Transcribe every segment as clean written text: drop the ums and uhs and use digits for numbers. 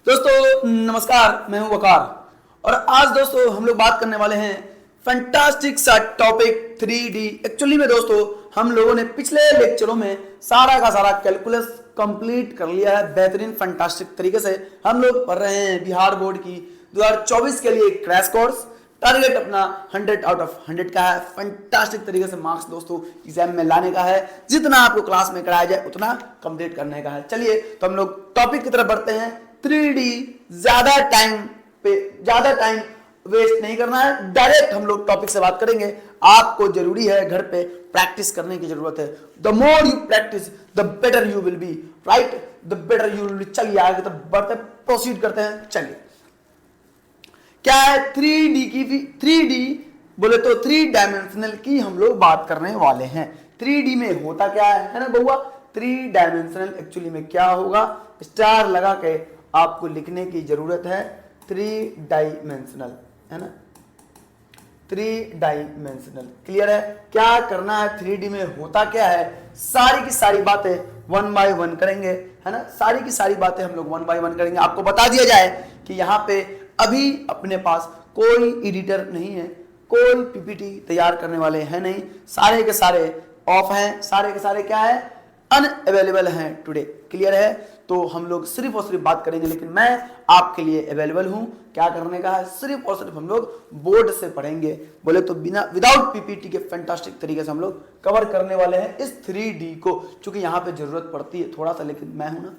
दोस्तों नमस्कार, मैं हूं वकार और आज दोस्तों हम लोग बात करने वाले हैं फैंटास्टिक सा टॉपिक 3D। एक्चुअली में दोस्तों हम लोगों ने पिछले लेक्चरों में सारा का सारा कैलकुलस कंप्लीट कर लिया है बेहतरीन फैंटास्टिक तरीके से। हम लोग पढ़ रहे हैं बिहार बोर्ड की 2024 के लिए क्रैश कोर्स। टारगेट अपना 100 आउट ऑफ 100 का है। फैंटास्टिक तरीके से मार्क्स दोस्तों एग्जाम में लाने का है। जितना आपको क्लास में कराया जाए उतना कंप्लीट करने का है। चलिए तो हम लोग टॉपिक की तरफ बढ़ते हैं। 3D ज्यादा टाइम वेस्ट नहीं करना है, डायरेक्ट हम लोग टॉपिक से बात करेंगे। आपको जरूरी है घर पे प्रैक्टिस करने की जरूरत है। The more you practice the better you will be, right, the better you will be. चलिए आगे तो बढ़ते प्रोसीड करते हैं। चलिए क्या है 3D की, 3D बोले तो 3 डायमेंशनल की हम लोग बात करने वाले हैं। 3D में होता क्या है ना बउआ? 3 डायमेंशनल एक्चुअली में क्या होगा, स्टार लगा के आपको लिखने की जरूरत है। 3 डायमेंशनल है ना, 3 डायमेंशनल क्लियर है। क्या करना है 3D में होता क्या है, सारी की सारी बातें 1 बाय 1 करेंगे, है ना। सारी की सारी बातें हम लोग 1 बाय 1 करेंगे। आपको बता दिया जाए कि यहाँ पे अभी अपने पास कोई एडिटर नहीं है, कोई पीपीटी तैयार करने वाले हैं नहीं, सारे के सारे ऑफ हैं, सारे के सारे क्या है, अनअवेलेबल हैं टुडे। क्लियर है। तो हम लोग सिर्फ और सिर्फ बात करेंगे, लेकिन मैं आपके लिए अवेलेबल हूं। क्या करने का है, सिर्फ और सिर्फ हम लोग बोर्ड से पढ़ेंगे। बोले तो बिना विदाउट पीपीटी के फैंटास्टिक तरीके से हम लोग कवर करने वाले हैं इस 3D को, क्योंकि यहाँ पे जरूरत पड़ती है थोड़ा सा, लेकिन मैं हूं ना,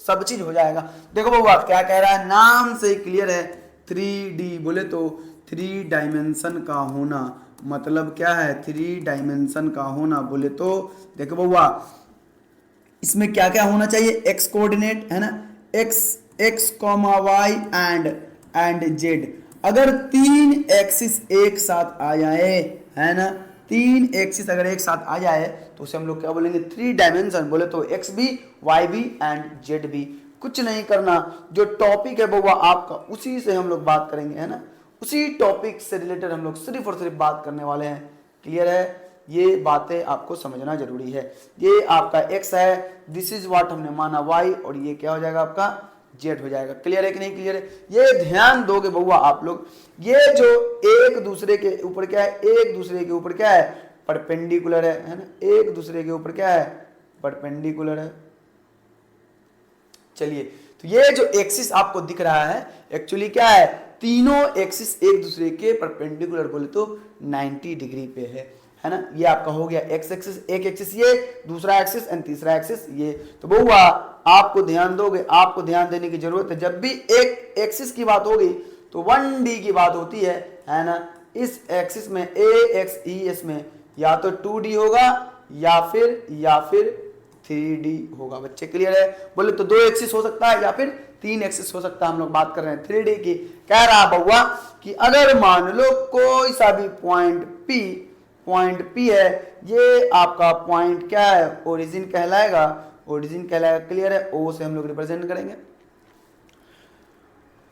सब चीज हो जाएगा। देखो बउआ क्या कह रहा है, नाम से क्लियर है। 3D बोले तो 3 डायमेंशन का होना, मतलब क्या है 3 डायमेंशन का होना बोले तो देखो बउआ इसमें क्या क्या होना चाहिए, एक्स कोऑर्डिनेट है ना, X comma Y and Z. अगर 3 एक्सिस एक साथ आ जाए, है ना, 3 एक्सिस अगर एक साथ आ जाए तो उसे हम लोग क्या बोलेंगे, 3 डायमेंशन। बोले तो एक्स भी, वाई भी एंड जेड भी। कुछ नहीं करना, जो टॉपिक है वो आपका उसी से हम लोग बात करेंगे, है ना। उसी टॉपिक से रिलेटेड हम लोग सिर्फ और सिर्फ बात करने वाले हैं। क्लियर है। ये बातें आपको समझना जरूरी है। ये आपका एक्स है, दिस इज व्हाट हमने माना वाई, और ये क्या हो जाएगा आपका जेड हो जाएगा। क्लियर है कि नहीं क्लियर है। ये ध्यान दोगे बउआ आप लोग, ये जो एक दूसरे के ऊपर क्या है, एक दूसरे के ऊपर क्या है, परपेंडिकुलर है ना, एक दूसरे के ऊपर क्या है, परपेंडिकुलर है। चलिए तो ये जो एक्सिस आपको दिख रहा है एक्चुअली क्या है, तीनों एक्सिस एक दूसरे के परपेंडिकुलर बोले तो 90 डिग्री पे है ना। ये आपका हो गया एक्स एक्सिस, एक एक्सिस ये, दूसरा एक्सिस एंड तीसरा एक्सिस ये। तो बउआ आपको ध्यान दोगे, आपको ध्यान देने की जरूरत है। जब भी एक एक्सिस की बात होगी तो 1D की बात होती है ना। इस एक्सिस में ए एक्स ई एस में या तो 2D होगा या फिर 3D होगा। बच्चे क्लियर है। बोले तो 2 एक्सिस हो सकता है या फिर 3 एक्सिस हो सकता है। हम लोग बात कर रहे हैं 3D की। कह रहा बउआ कि अगर मान लो कोई सा भी पॉइंट P है, ये आपका पॉइंट क्या है, ओरिजिन कहलाएगा, ओरिजिन कहलाएगा। क्लियर है। O से हम लोग रिप्रेजेंट करेंगे।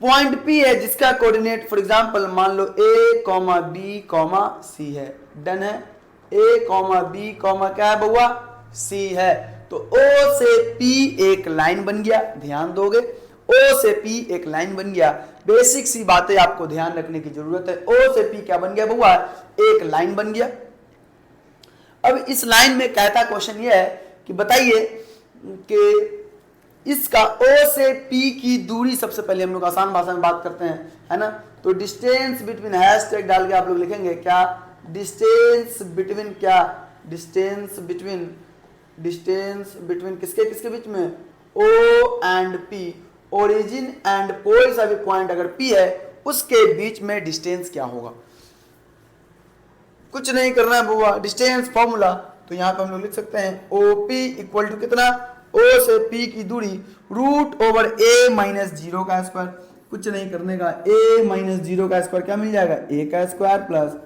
पॉइंट P है जिसका कोऑर्डिनेट फॉर एग्जांपल मान लो A, B, C है। डन है। A, B, क्या है बउआ, C है। तो O से P एक लाइन बन गया, ध्यान दोगे, O से P एक लाइन बन गया। बेसिक सी बातें आपको ध्यान रखने की जरूरत है। O से P क्या बन गया बउआ, एक लाइन बन गया। अब इस लाइन में कहता क्वेश्चन ये है कि बताइए कि इसका O से P की दूरी, सबसे पहले हम लोग आसान भाषा में बात करते हैं, है ना। तो डिस्टेंस बिटवीन हैशटैग डाल के आप लोग लिखेंगे क्या, डिस्टेंस बिटवीन क्या, डिस्टेंस बिटवीन किसके किसके बीच में, O and P। Origin and कोई सा भी पॉइंट अगर P है उसके बीच में डिस्टेंस क्या होगा। कुछ नहीं करना है बुआ, डिस्टेंस फॉर्मूला। तो यहाँ पे हम लोग लिख सकते हैं OP इक्वल टू कितना, O से P की दूरी रूट ओवर A माइनस 0 का स्क्वायर। कुछ नहीं करने का, A माइनस 0 का स्क्वायर क्या मिल जाएगा, A का स्क्वायर प्लस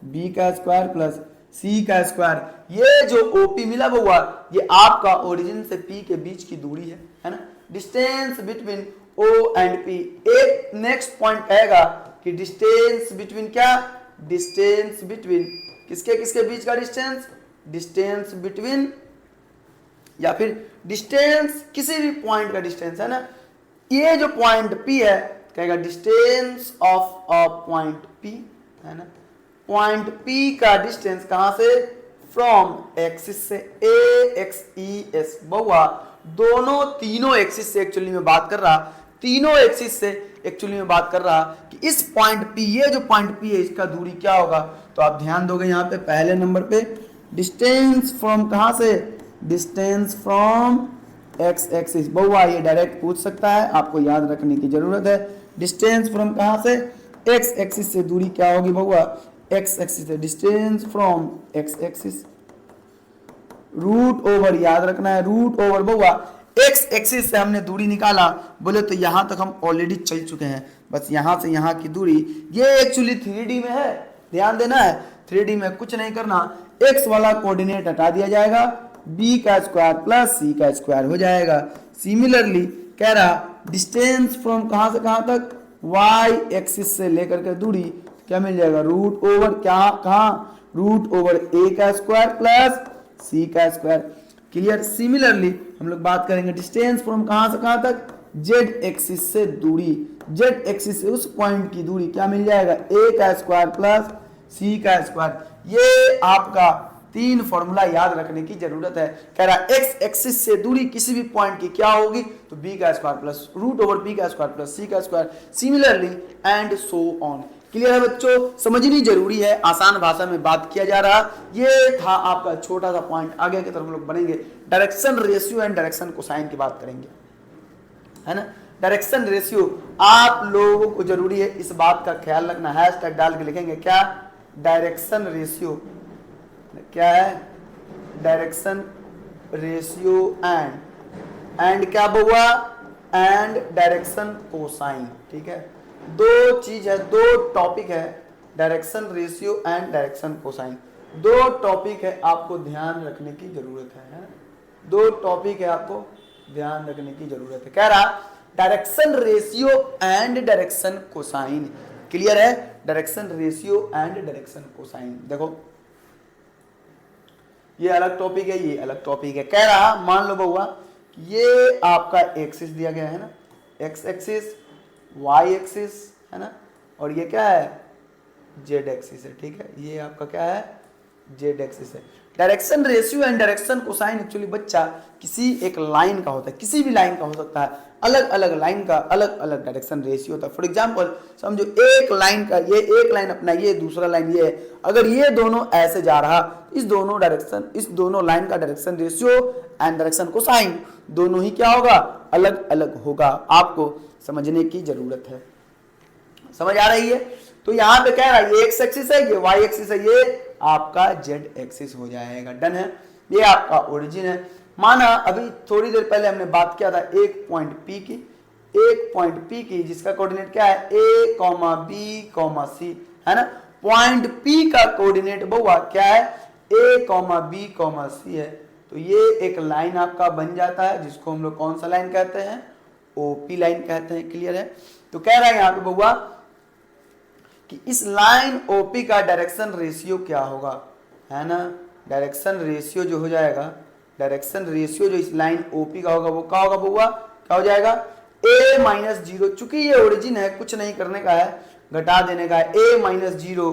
B का स्क्वायर प्लस C का स्क्वायर। ये जो OP मिला बउआ ये आपका ओरिजिन से P के बीच की दूरी है ना। Distance between O and P। एक नेक्स्ट पॉइंट कहेगा कि डिस्टेंस बिटवीन क्या, डिस्टेंस बिटवीन किसके किसके बीच का डिस्टेंस, डिस्टेंस बिटवीन या फिर डिस्टेंस किसी भी पॉइंट का डिस्टेंस, है ना। ये जो पॉइंट P है कहेगा distance of a point P, है ना, पॉइंट P का डिस्टेंस कहां से, फ्रॉम एक्सिस से, ए एक्स ई एस। बहुआ दोनों तीनों एक्सिस से एक्चुअली में बात कर रहा, तीनों एक्सिस से एक्चुअली में बात कर रहा कि इस पॉइंट P, ये जो पॉइंट P है इसका दूरी क्या होगा। तो आप ध्यान दोगे यहाँ पे पहले नंबर पे डिस्टेंस फ्रॉम कहां से, डिस्टेंस फ्रॉम एक्स एक्सिस। बहुआ ये डायरेक्ट पूछ सकता है, आपको याद रखने की जरूरत है। डिस्टेंस फ्रॉम कहां से, एक्स एक्सिस से दूरी क्या होगी बहुआ, एक्स एक्सिस से distance from X axis root over, याद रखना है रूट ओवर। बहुआ एक्स एक्सिस से हमने दूरी निकाला, बोले तो यहां तक हम ऑलरेडी चल चुके हैं, बस यहां से यहां की दूरी, ये एक्चुअली 3D में है, ध्यान देना है। 3D में कुछ नहीं करना, एक्स वाला कोऑर्डिनेट हटा दिया जाएगा, बी का स्क्वायर प्लस सी का स्क्वायर हो जाएगा। सिमिलरली कह रहा डिस्टेंस फ्रॉम कहां से कहां तक, वाई एक्सिस से लेकर के दूरी क्या मिल जाएगा, रूट ओवर क्या कहां, रूट ओवर ए का स्क्वायर प्लस सी का स्क्वायर। क्लियर। सिमिलरली हम लोग बात करेंगे डिस्टेंस फ्रॉम कहां से कहां तक, जेड एक्सिस से दूरी, जेड एक्सिस से उस पॉइंट की दूरी क्या मिल जाएगा, ए का स्क्वायर प्लस सी का स्क्वायर। ये आपका 3 फॉर्मूला याद रखने की जरूरत है। कह रहा एक्स एक्सिस से दूरी किसी भी पॉइंट की क्या होगी, तो बी का square plus root over B का स्क्वायर प्लस सी का square, similarly and so on. Clear है बच्चों, समझनी जरूरी है, आसान भाषा में बात किया जा रहा। ये था आपका छोटा सा पॉइंट। आगे की तरफ हम लोग बढ़ेंगे, direction ratio and direction cosine की बात करेंगे, है ना। डायरेक्शन रेशियो आप लोगों को जरूरी है इस बात का ख्याल रखना, हैशटैग डाल के लिखेंगे क्या, डायरेक्शन रेशियो क्या है, डायरेक्शन रेशियो एंड क्या हुआ, एंड डायरेक्शन कोसाइन। ठीक है, दो चीज है, दो टॉपिक है, direction ratio and direction cosine, दो टॉपिक है, आपको ध्यान रखने की जरूरत है, दो टॉपिक है आपको ध्यान रखने की जरूरत है। कह रहा direction ratio and direction cosine. Clear है, direction ratio and direction cosine. देखो ये अलग टॉपिक है, ये अलग टॉपिक है। कह रहा मान लो बहुआ ये आपका एक्सिस दिया गया है ना, एक्स एक्सिस, वाई एक्सिस, है ना, और ये क्या है, जेड एक्सिस है। ठीक है, ये आपका क्या है, जेड एक्सिस है। Direction ratio and direction cosine actually बच्चा किसी एक लाइन का होता है, किसी भी लाइन का हो सकता है, अलग अलग लाइन का अलग अलग डायरेक्शन रेशियो होता है। फॉर एग्जांपल समझो एक लाइन का, ये एक लाइन अपना, ये दूसरा लाइन ये है, अगर ये दोनों ऐसे जा रहा, इस दोनों लाइन का direction ratio and direction cosine दोनों ही क्या होगा, अलग अलग होगा। आपको समझने की जरूरत है, समझ आ रही है। तो यहां पे कह रहा है ये एक्स एक्सिस है, ये वाई एक्सिस है, ये आपका जेड एक्सिस हो जाएगा। डन है, ये आपका ओरिजिन है। माना अभी थोड़ी देर पहले हमने बात किया था एक पॉइंट P की जिसका कोऑर्डिनेट क्या है, ए कॉमा बी कॉमा सी, है ना। पॉइंट P का कोऑर्डिनेट बहुआ क्या है, ए कॉमा बी कॉमा सी है। तो ये एक लाइन आपका बन जाता है जिसको हम लोग कौन सा लाइन कहते हैं, ओपी लाइन कहते हैं। क्लियर है। तो कह रहा है यहां पे बहुआ कि इस लाइन ओपी का डायरेक्शन रेशियो क्या होगा, है ना। डायरेक्शन रेशियो जो हो जाएगा, डायरेक्शन रेशियो जो इस लाइन ओपी का होगा वो क्या होगा बहुआ, क्या हो जाएगा, a माइनस जीरो। चूंकि ये ओरिजिन है, कुछ नहीं करने का है, घटा देने का है, a minus zero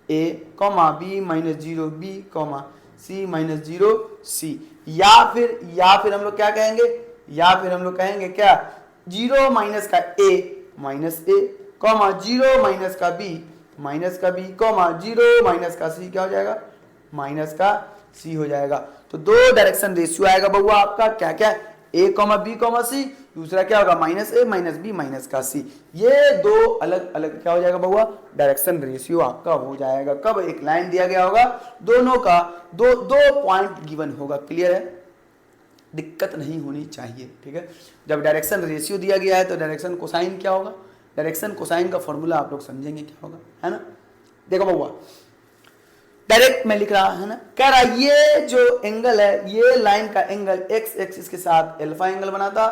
A comma B minus zero B comma C minus zero C. या फिर हम लोग क्या कहेंगे, या फिर हम लोग कहेंगे क्या, जीरो माइनस का a minus A comma zero minus का बी कॉमा जीरो माइनस का सी क्या हो जाएगा, माइनस का सी हो जाएगा। तो दो डायरेक्शन रेशियो आएगा बहुआ आपका, क्या क्या, ए कॉमा बी कॉमा सी, दूसरा क्या होगा, माइनस ए माइनस बी माइनस का सी। ये दो अलग अलग क्या हो जाएगा बहुआ, डायरेक्शन रेशियो आपका हो जाएगा। कब, एक लाइन दिया गया होगा, दोनों का दो पॉइंट गिवन होगा। क्लियर है, दिक्कत नहीं होनी चाहिए। ठीक है, जब डायरेक्शन रेशियो दिया गया है तो डायरेक्शन कोसाइन क्या होगा, डायरेक्शन कोसाइन का फॉर्मूला आप लोग समझेंगे क्या होगा, है ना। देखो बहुआ डायरेक्ट में लिख रहा है ना, कह रहा ये जो एंगल है, ये लाइन का एंगल एक्स एक्सिस के साथ अल्फा एंगल बनाता,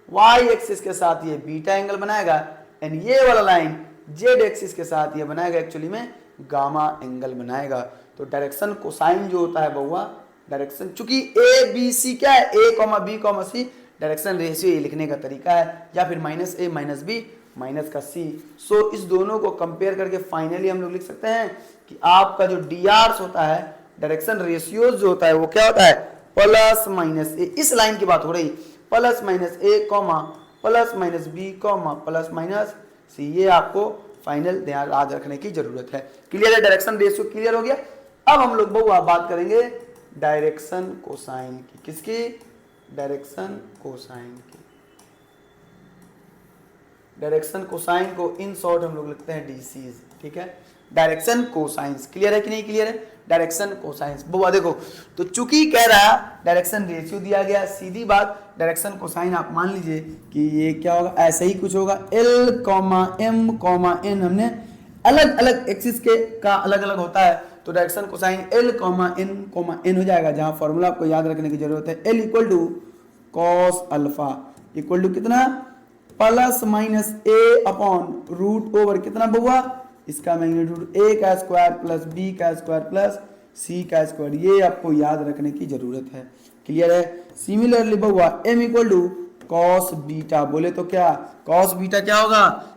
वाई एक्सिस के साथ ये बीटा एंगल बनाएगा, एंड ये वाला लाइन जेड एक्सिस के साथ ये बनाएगा एक्चुअली में गामा एंगल बनाएगा। तो डायरेक्शन कोसाइन जो होता है बहुआ, डायरेक्शन चूंकि ए बी सी क्या है, ए कॉमा बी कॉमा सी डायरेक्शन रेशियो ये लिखने का तरीका है, या फिर माइनस ए माइनस बी माइनस का सी। सो इस दोनों को कंपेयर करके फाइनली हम लोग लिख सकते हैं कि आपका जो डी आर होता है, डायरेक्शन रेशियो जो होता है वो क्या होता है, प्लस माइनस ए। इस लाइन की बात हो रही, plus minus A comma plus minus B comma plus minus C. ये आपको फाइनल ध्यान याद रखने की जरूरत है। क्लियर है, डायरेक्शन रेशियो क्लियर हो गया। अब हम लोग बात करेंगे डायरेक्शन कोसाइन की। किसकी? डायरेक्शन कोसाइन की। डायरेक्शन कोसाइन को इन शॉर्ट हम लोग लिखते हैं डीसीज। ठीक है, डायरेक्शन कोसाइंस। क्लियर है कि नहीं क्लियर है? डायरेक्शन कोसाइंस बुआ देखो, तो चूंकि कह रहा डायरेक्शन रेशियो दिया गया, सीधी बात डायरेक्शन कोसाइन आप मान लीजिए कि ये क्या होगा, ऐसे ही कुछ होगा। L comma M comma N हमने अलग अलग एक्सिस के का अलग अलग होता है, तो direction cosine L comma N हो जाएगा, जहां फॉर्मूला आपको याद रखने की जरूरत है। L equal to cos alpha equal to कितना, plus minus A upon root over कितना बुआ, इसका मैग्नीट्यूड ए का स्क्वायर प्लस बी का स्क्वायर प्लस सी का स्क्वायर। ये आपको याद रखने की जरूरत है। क्लियर है? सिमिलरली बहुआ M equal to cos beta, बोले तो क्या कॉस बीटा क्या होगा,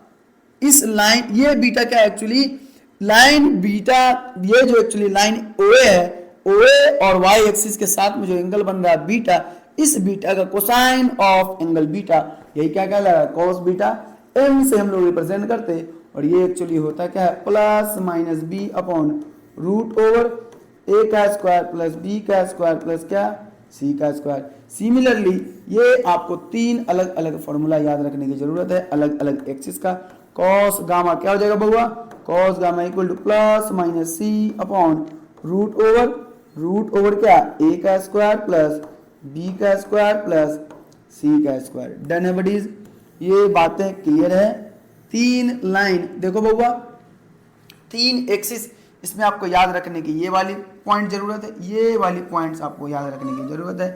इस लाइन, ये बीटा क्या एक्चुअली लाइन बीटा, ये जो एक्चुअली लाइन ओए है, ओए और वाई एक्सिस के साथ में जो एंगल बन रहा है बीटा, इस बीटा का कोसाइन ऑफ एंगल बीटा, यही क्या कहलाएगा, कॉस बीटा। एम से हम लोग रिप्रेजेंट करते हैं, और ये एक्चुअली होता क्या है, plus minus B upon root over A का स्क्वायर प्लस बी का स्क्वायर प्लस क्या, सी का स्क्वायर। सिमिलरली ये आपको तीन अलग अलग फॉर्मूला याद रखने की जरूरत है, अलग अलग एक्सिस का। कॉस गामा क्या हो जाएगा बउआ, cos gamma equal to plus minus C upon root over क्या, ए का स्क्वायर प्लस बी का स्क्वायर प्लस सी का स्क्वायर। डन है बडीज, ये बातें क्लियर है। तीन लाइन देखो बउआ, तीन एक्सिस, इसमें आपको याद रखने की ये वाली पॉइंट जरूरत है, ये वाली पॉइंट्स आपको याद रखने की जरूरत है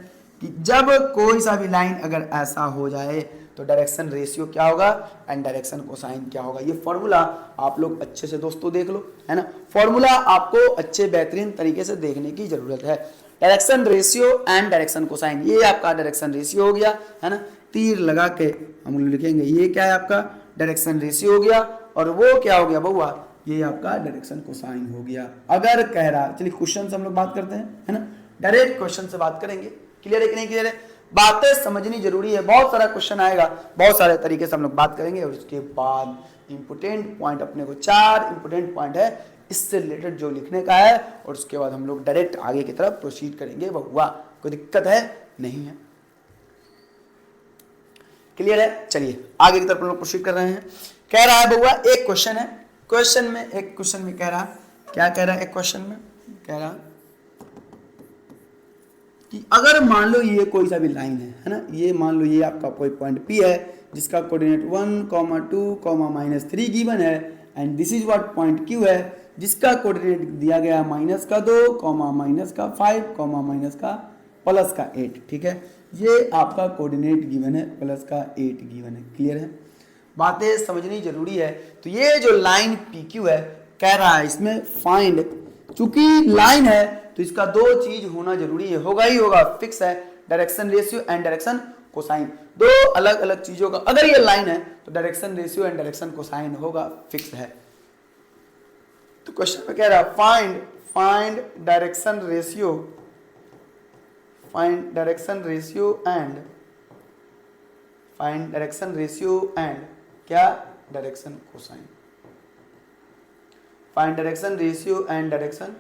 कि जब कोई सा भी लाइन अगर ऐसा हो जाए तो डायरेक्शन रेशियो क्या होगा एंड डायरेक्शन कोसाइन क्या होगा। ये फॉर्मूला आप लोग अच्छे से दोस्तों देख लो, है ना। फॉर्मूला आपको अच्छे बेहतरीन तरीके से देखने की जरूरत है। Direction ratio and direction cosine, ये आपका डायरेक्शन रेशियो हो गया, है ना। तीर लगा के हम लोग लिखेंगे, ये क्या है आपका डायरेक्शन रेशियो हो गया, और वो क्या हो गया बउआ, ये आपका डायरेक्शन कोसाइन हो गया। अगर कह रहा, चलिए क्वेश्चन से हम लोग बात करते हैं, है ना, डायरेक्ट क्वेश्चन से बात करेंगे। क्लियर है कि नहीं क्लियर है? बातें समझनी जरूरी है, बहुत सारा क्वेश्चन आएगा, बहुत सारे तरीके से हम लोग बात करेंगे, और उसके बाद इंपोर्टेंट पॉइंट अपने को 4 इंपोर्टेंट पॉइंट है इससे रिलेटेड जो लिखने का है, और उसके बाद हम लोग डायरेक्ट आगे की तरफ प्रोसीड करेंगे। बउआ कोई दिक्कत है? नहीं है। क्लियर है? चलिए आगे की तरफ हम लोग प्रोसीड कर रहे हैं। कह रहा है बउआ, एक क्वेश्चन है, एक क्वेश्चन में कह रहा, क्या कह रहा है, एक क्वेश्चन में कह रहा कि अगर मान लो ये कोई सा भी लाइन है ना, ये मान लो ये आपका कोई पॉइंट P है जिसका कोऑर्डिनेट 1, 2, -3 गिवन है, and this is what point Q है जिसका कोऑर्डिनेट दिया गया -2, -5, +8। ठीक है, ये आपका कोऑर्डिनेट गिवन है, +8 गिवन है। क्लियर है? बातें समझनी जरूरी है। तो ये जो लाइन PQ है, कह रहा है इसमें फाइंड, चूंकि लाइन है तो इसका दो चीज होना जरूरी है, होगा ही होगा, फिक्स है, direction ratio and direction cosine. दो अलग अलग चीजों का, अगर ये लाइन है तो direction ratio and direction cosine होगा, फिक्स है। तो क्वेश्चन में कह रहा है find direction ratio, find direction ratio and क्या, direction cosine. Find direction ratio and direction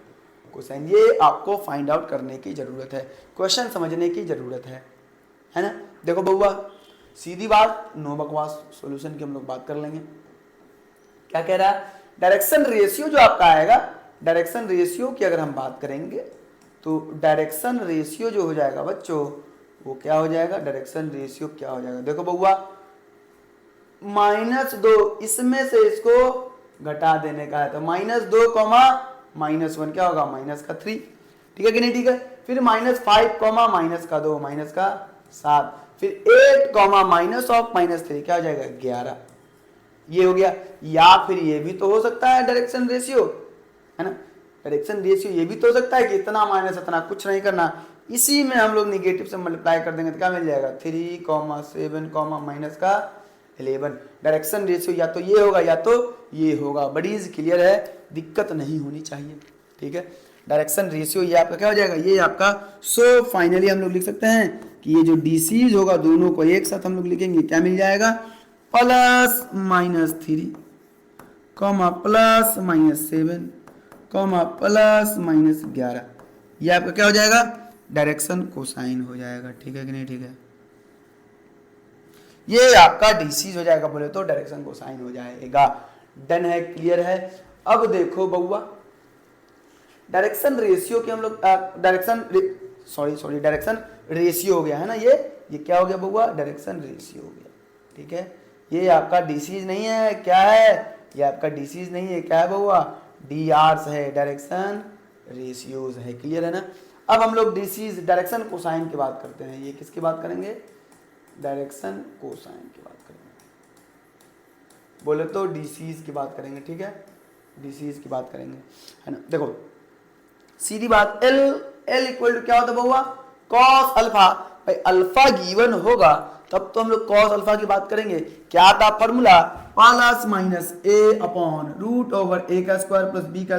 cosine, ये आपको फाइंड आउट करने की जरूरत है, क्वेश्चन समझने की जरूरत है ना। देखो बउआ, सीधी बात, नो बकवास, सॉल्यूशन की हम लोग बात कर लेंगे। क्या कह रहा है, डायरेक्शन रेशियो जो आपका आएगा, डायरेक्शन रेशियो की अगर हम बात करेंगे तो डायरेक्शन रेशियो जो हो जाएगा बच्चों, वो क्या हो जाएगा, डायरेक्शन रेशियो क्या हो जाएगा, देखो बउआ, -2, इसमें से इसको घटा देने का है, तो -2, -1 क्या होगा, -3। ठीक है कि नहीं? ठीक है। फिर -5, -2, -7, फिर 8, -3 क्या हो जाएगा, 11। ये हो गया। या फिर ये भी तो हो सकता है डायरेक्शन रेशियो, है ना, डायरेक्शन रेशियो ये भी तो हो सकता है कि इतना माइनस इतना, कुछ नहीं करना, इसी में हम लोग निगेटिव से मल्टीप्लाई कर देंगे तो क्या मिल जाएगा 3, 7, माइनस का 11। डायरेक्शन रेशियो या तो ये होगा या तो ये होगा। बड़ी क्लियर है, दिक्कत नहीं होनी चाहिए। ठीक है, डायरेक्शन रेशियो ये आपका क्या हो जाएगा, ये आपका। सो फाइनली हम लोग लिख सकते हैं कि ये जो डीसीज होगा दोनों को एक साथ हम लोग लिखेंगे, क्या मिल जाएगा +-3, +-7, +-11। ये आपका क्या हो जाएगा, डायरेक्शन कोसाइन हो जाएगा। ठीक है कि नहीं, ठीक है, ये आपका डीसीज हो जाएगा, बोले तो डायरेक्शन कोसाइन हो जाएगा। डन है, क्लियर है। अब देखो बउआ, डायरेक्शन रेशियो के हम लोग डायरेक्शन रेशियो हो गया है ना, ये क्या हो गया बउआ, डायरेक्शन रेशियो हो गया। ठीक है, ये आपका डीसीज नहीं है, क्या है, ये आपका डीसीज नहीं है, क्या है बउआ, डीआरस है, डायरेक्शन रेशियोज है। क्लियर है ना। अब हम लोग डीसीज डायरेक्शन कोसाइन की बात करते हैं। ये किसकी बात करेंगे, डायरेक्शन कोसाइन की बात करेंगे, बोले तो डीसीज की बात करेंगे। ठीक है, डीसीज की बात करेंगे, है ना। देखो सीधी बात, एल इक्वल टू क्या होता है बउआ, कॉस अल्फा। भाई अल्फा गिवन होगा तब तो हम लोग कॉस अल्फा की बात करेंगे। क्या था फॉर्मूला, +-a/√a² + b²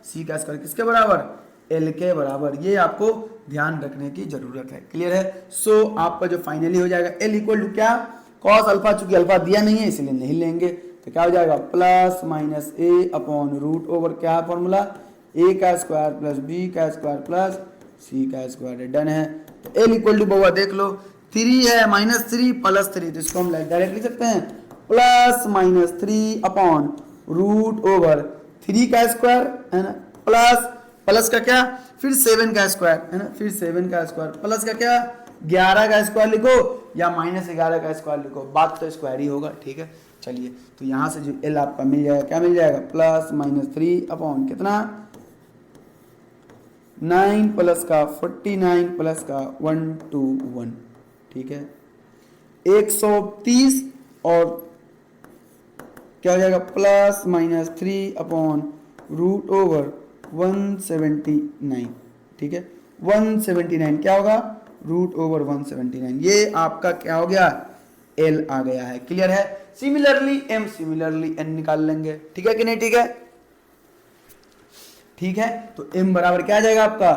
+ c², किसके बराबर, एल के बराबर। ये आपको ध्यान रखने की जरूरत है। क्लियर है। सो आपका जो फाइनली हो जाएगा एल इक्वल टू क्या, कॉस अल्फा, चूंकि अल्फा दिया नहीं है इसलिए नहीं लेंगे, तो क्या हो जाएगा +-a/√, क्या formula, a² + b² + c²। Done है। तो एल इक्वल टू बउआ देख लो 3 है, -3 +3, तो इसको हम डायरेक्ट लिख सकते हैं +-3/√3² है ना, प्लस का क्या, फिर 7² है ना, फिर 7² प्लस का क्या 11² लिखो या -11² लिखो, बात तो स्क्वायर ही होगा। ठीक है, चलिए तो यहाँ से जो एल आपका मिल जाएगा, क्या मिल जाएगा, +-3 कितना 9 + का 49 + का 121। ठीक है, 130 और क्या हो जाएगा +-3/√179। ठीक है, 179 क्या होगा, √179। ये आपका क्या हो गया, एल आ गया है। क्लियर है। सिमिलरली एम, सिमिलरली एन निकाल लेंगे। ठीक है कि नहीं, ठीक है, ठीक है। तो m बराबर क्या आ जाएगा आपका,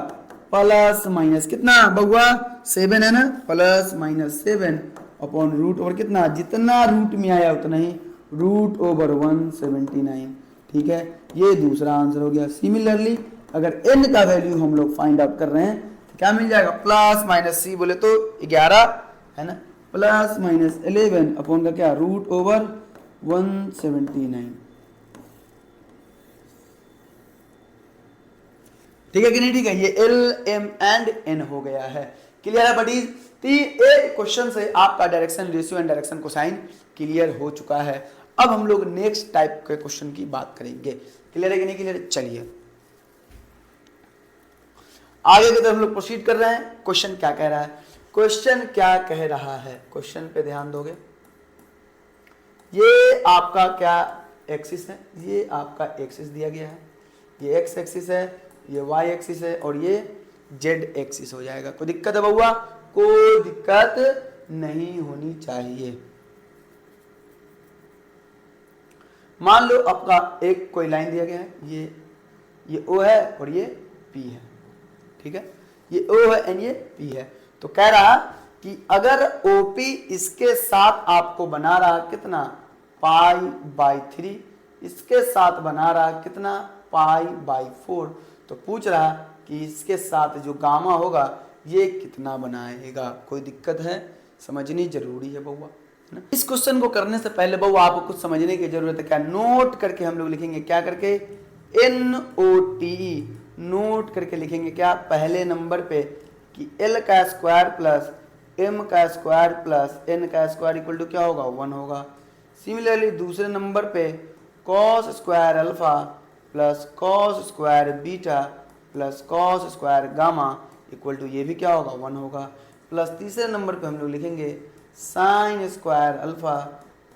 +- कितना बउआ 7 है ना, +-7/√, कितना, जितना रूट में आया उतना ही, √179। ठीक है, ये दूसरा आंसर हो गया। सिमिलरली अगर n का वैल्यू हम लोग फाइंड आउट कर रहे हैं तो क्या मिल जाएगा, +-c बोले तो 11 है ना, +-11 अपॉन का क्या, √179। ठीक है कि नहीं, ठीक है, ये एल एम एंड एन हो गया है। क्लियर है बडीज। एक क्वेश्चन से आपका direction ratio and direction cosine clear हो चुका है। अब हम लोग नेक्स्ट टाइप के क्वेश्चन की बात करेंगे। क्लियर है कि नहीं क्लियर, चलिए आगे की तरफ हम लोग प्रोसीड कर रहे हैं। क्वेश्चन क्या कह रहा है, क्वेश्चन क्या कह रहा है, क्वेश्चन पे ध्यान दोगे। ये आपका क्या एक्सिस है, ये आपका एक्सिस दिया गया है, ये एक्स एक्सिस है, ये वाई एक्सिस है और ये जेड एक्सिस हो जाएगा। कोई दिक्कत है बउआ, कोई दिक्कत नहीं होनी चाहिए। मान लो आपका एक कोई लाइन दिया गया है, ये ओ है और ये पी है। ठीक है, ये ओ है एंड ये पी है। तो कह रहा कि अगर ओपी इसके साथ आपको बना रहा कितना, π/3, इसके साथ बना रहा कितना, π/4, तो पूछ रहा कि इसके साथ जो गामा होगा ये कितना बनाएगा। कोई दिक्कत है, समझनी जरूरी है बउआ। इस क्वेश्चन को करने से पहले बउआ आपको कुछ समझने की जरूरत है। क्या, नोट करके हम लोग लिखेंगे, क्या करके, NOTE, नोट करके लिखेंगे क्या, पहले नंबर पे कि L² plus M² plus N² equal to क्या होगा, 1 होगा। सिमिलरली दूसरे नंबर पे cos² alpha plus cos² beta plus cos² gamma equal to ये भी क्या होगा, 1 होगा। प्लस तीसरे नंबर पे हम लोग लिखेंगे sin² अल्फा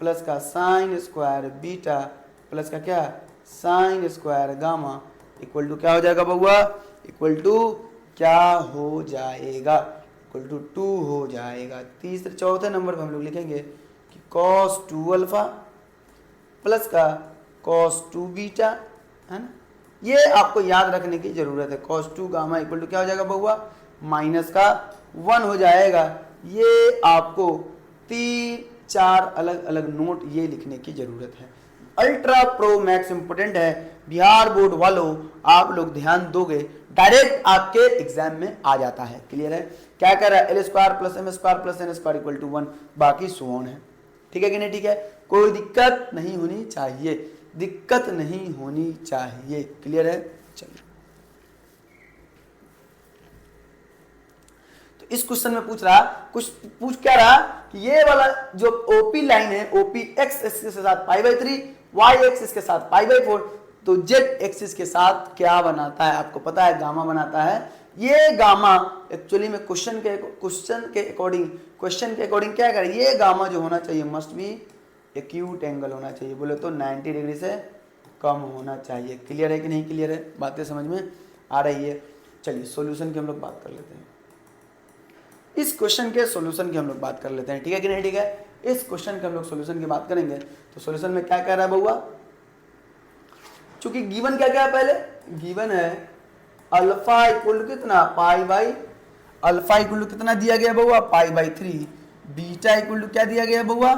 प्लस का sin² बीटा प्लस का क्या, sin² गामा इक्वल टू क्या हो जाएगा बउआ, इक्वल टू क्या हो जाएगा, इक्वल टू 2 हो जाएगा। तीसरे चौथे नंबर पर हम लोग लिखेंगे कि cos 2 अल्फा प्लस का cos 2 बीटा, है ना। ये आपको याद रखने की जरूरत है। cos 2 गामा इक्वल टू क्या हो जाएगा बउआ, माइनस का 1 हो जाएगा। ये आपको 3-4 अलग अलग नोट ये लिखने की जरूरत है। अल्ट्रा प्रो मैक्स इंपोर्टेंट है, बिहार बोर्ड वालों आप लोग ध्यान दोगे डायरेक्ट आपके एग्जाम में आ जाता है। क्लियर है। क्या कह रहा है, L square plus M square plus N square equal to 1, बाकी सो ऑन है। ठीक है कि नहीं, ठीक है, कोई दिक्कत नहीं होनी चाहिए, दिक्कत नहीं होनी चाहिए। क्लियर है। चलिए, तो इस क्वेश्चन में पूछ क्या रहा कि ये वाला जो ओपी लाइन है, ओपी एक्स एक्सिस के साथ पाई/3, वाई एक्सिस के साथ पाई/4, तो जेड एक्सिस के साथ क्या बनाता है, आपको पता है गामा बनाता है। ये गामा एक्चुअली में क्वेश्चन के अकॉर्डिंग क्या करे, ये गामा जो होना चाहिए मस्ट बी एक्यूट एंगल होना चाहिए, बोले तो 90 डिग्री से कम होना चाहिए। क्लियर है कि नहीं, क्लियर है, बातें समझ में आ रही है। चलिए सॉल्यूशन की हम लोग बात कर लेते हैं। इस क्वेश्चन के सॉल्यूशन की हम लोग बात कर लेते हैं। ठीक है कि नहीं, ठीक है। इस क्वेश्चन के हम लोग सॉल्यूशन की बात करेंगे तो सॉल्यूशन में क्या कह रहा है बउआ, चूंकि गिवन क्या क्या है, पहले गिवन है अल्फा इक्वल कितना पाई/, अल्फा इक्वल कितना दिया गया बउआ पाई/3, बीटा इक्वल क्या दिया गया बउआ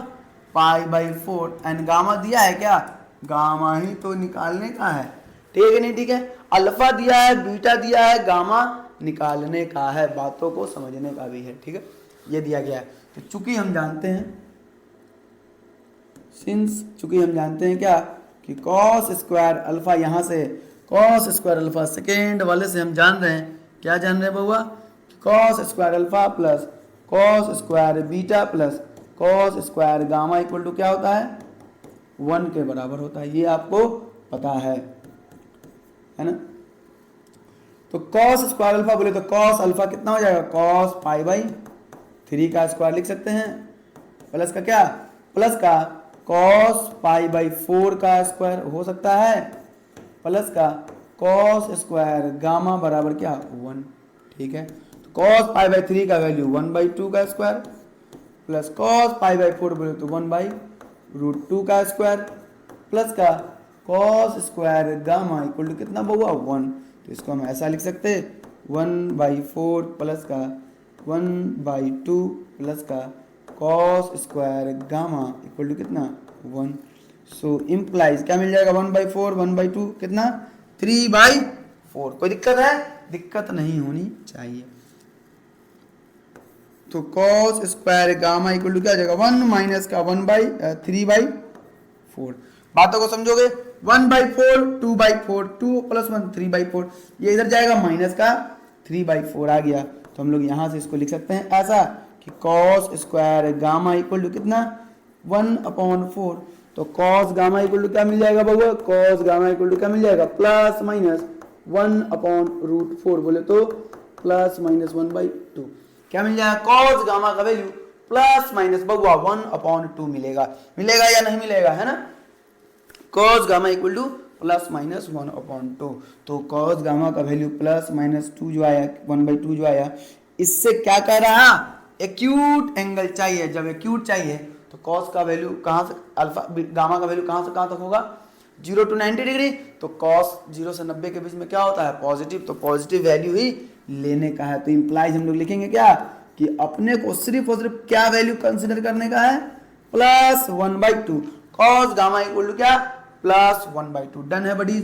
पाई/4, एंड गामा दिया है क्या, गामा ही तो निकालने का है। ठीक है कि नहीं, ठीक है। अल्फा दिया है, बीटा दिया है, गामा निकालने का है, बातों को समझने का भी है। ठीक है, ये दिया गया है। तो चूंकि हम जानते हैं क्या कि cos स्क्वायर अल्फा, यहाँ से cos स्क्वायर अल्फा सेकेंड वाले से हम जान रहे हैं, क्या जान रहे हैं बउआ, cos square alpha plus cos square beta plus cos square gamma equal to क्या होता है 1 के बराबर होता है। ये आपको पता है ना। तो cos स्क्वायर अल्फा बोले तो cos अल्फा कितना हो जाएगा, cos पाई/3 का स्क्वायर लिख सकते हैं, प्लस का क्या, प्लस का cos पाई/4 का स्क्वायर हो सकता है, प्लस का cos स्क्वायर गामा बराबर क्या 1। ठीक है, तो cos पाई/3 का वैल्यू 1/2 का स्क्वायर प्लस cos पाई/4 बोले तो 1/√2 का स्क्वायर प्लस का cos square gamma equal to कितना बउआ 1। तो इसको हम ऐसा लिख सकते हैं 1/4 प्लस का 1/2 प्लस का cos square gamma equal to कितना 1। सो इम्प्लाइज क्या मिल जाएगा 1/4 1/2 कितना 3/4। कोई दिक्कत है, दिक्कत नहीं होनी चाहिए। तो cos square gamma equal to क्या हो जाएगा 1 माइनस का 3/4। बातों को समझोगे, 1/4 2/4 2 प्लस 1 3/4, ये इधर जाएगा माइनस का 3/4 आ गया। तो हम लोग यहाँ से इसको लिख सकते हैं ऐसा कि cos square gamma equal to कितना 1/4। तो cos गामा इक्वल टू क्या मिल जाएगा बउआ, cos गामा इक्वल टू क्या मिल जाएगा प्लस माइनस 1/√4 बोले तो प्लस माइनस 1/2। क्या मिल जाएगा, cos गामा का वैल्यू प्लस माइनस बउआ 1/2 मिलेगा या नहीं मिलेगा, है ना। cos gamma equal to plus minus 1/2। तो cos गामा का वैल्यू प्लस माइनस 2 जो आया 1/2 जो आया, इससे क्या कह रहा है एक्यूट एंगल चाहिए। जब एक्यूट चाहिए तो cos का वैल्यू कहाँ से, अल्फा गामा का वैल्यू कहाँ से कहाँ तक होगा 0 to 90 डिग्री। तो cos 0 से 90 के बीच में क्या होता है पॉजिटिव, तो पॉजिटिव वैल्यू ही लेने का है। तो इम्प्लाइज हम लोग लिखेंगे क्या कि अपने को सिर्फ और सिर्फ क्या वैल्यू कंसिडर करने का है plus 1/2। cos gamma equal to क्या प्लस 1/2। डन है बड़ी।